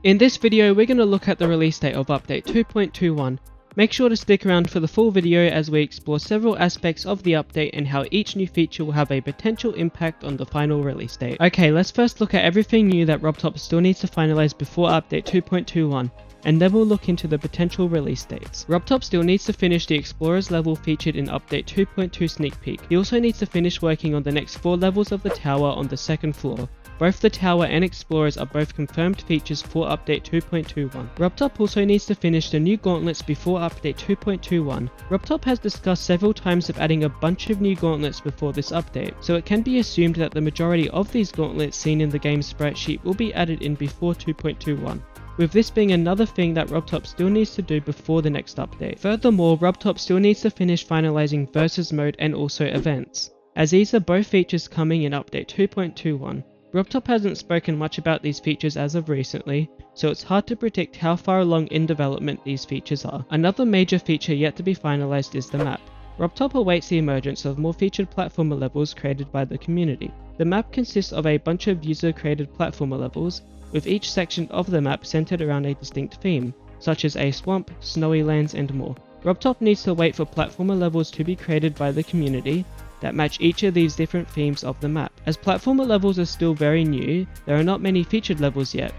In this video, we're going to look at the release date of update 2.21. Make sure to stick around for the full video as we explore several aspects of the update and how each new feature will have a potential impact on the final release date. Okay, let's first look at everything new that RobTop still needs to finalize before update 2.21. And then we'll look into the potential release dates. RobTop still needs to finish the Explorers level featured in update 2.2 sneak peek. He also needs to finish working on the next 4 levels of the tower on the second floor. Both the tower and Explorers are both confirmed features for update 2.21. RobTop also needs to finish the new Gauntlets before update 2.21. RobTop has discussed several times of adding a bunch of new Gauntlets before this update, so it can be assumed that the majority of these Gauntlets seen in the game's sprite sheet will be added in before 2.21. With this being another thing that RobTop still needs to do before the next update. Furthermore, RobTop still needs to finish finalizing Versus mode and also events, as these are both features coming in update 2.21. RobTop hasn't spoken much about these features as of recently, so it's hard to predict how far along in development these features are. Another major feature yet to be finalized is the map. RobTop awaits the emergence of more featured platformer levels created by the community. The map consists of a bunch of user-created platformer levels, with each section of the map centered around a distinct theme, such as a swamp, snowy lands and more. RobTop needs to wait for platformer levels to be created by the community that match each of these different themes of the map. As platformer levels are still very new, there are not many featured levels yet,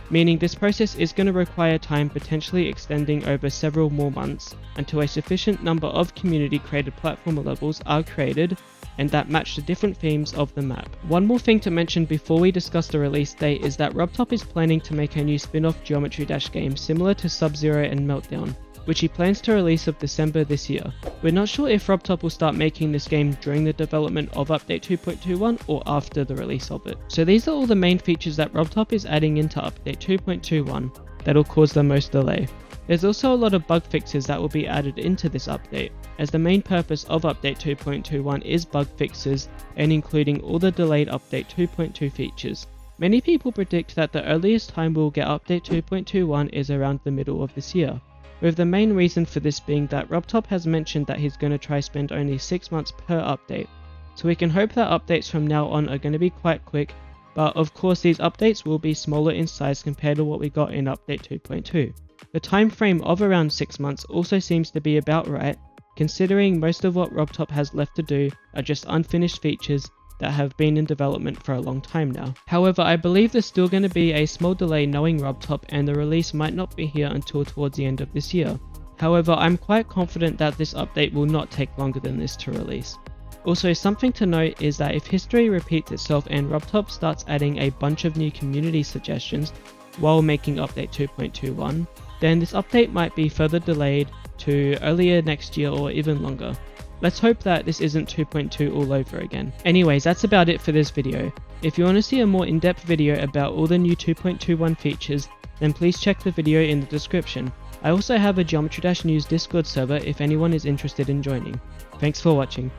meaning this process is going to require time, potentially extending over several more months until a sufficient number of community created platformer levels are created and that match the different themes of the map. One more thing to mention before we discuss the release date is that RobTop is planning to make a new spin-off Geometry Dash game similar to Sub-Zero and Meltdown, which he plans to release of December this year. We're not sure if RobTop will start making this game during the development of update 2.21 or after the release of it. So these are all the main features that RobTop is adding into update 2.21 that'll cause the most delay. There's also a lot of bug fixes that will be added into this update, as the main purpose of update 2.21 is bug fixes and including all the delayed update 2.2 features. Many people predict that the earliest time we'll get update 2.21 is around the middle of this year, with the main reason for this being that RobTop has mentioned that he's going to try spend only 6 months per update, so we can hope that updates from now on are going to be quite quick, but of course these updates will be smaller in size compared to what we got in update 2.2. The time frame of around 6 months also seems to be about right, considering most of what RobTop has left to do are just unfinished features that have been in development for a long time now. However, I believe there's still going to be a small delay knowing RobTop, and the release might not be here until towards the end of this year. However, I'm quite confident that this update will not take longer than this to release. Also, something to note is that if history repeats itself and RobTop starts adding a bunch of new community suggestions while making update 2.21, then this update might be further delayed to earlier next year or even longer. Let's hope that this isn't 2.2 all over again. Anyways, that's about it for this video. If you want to see a more in-depth video about all the new 2.21 features, then please check the video in the description. I also have a Geometry Dash News Discord server if anyone is interested in joining. Thanks for watching.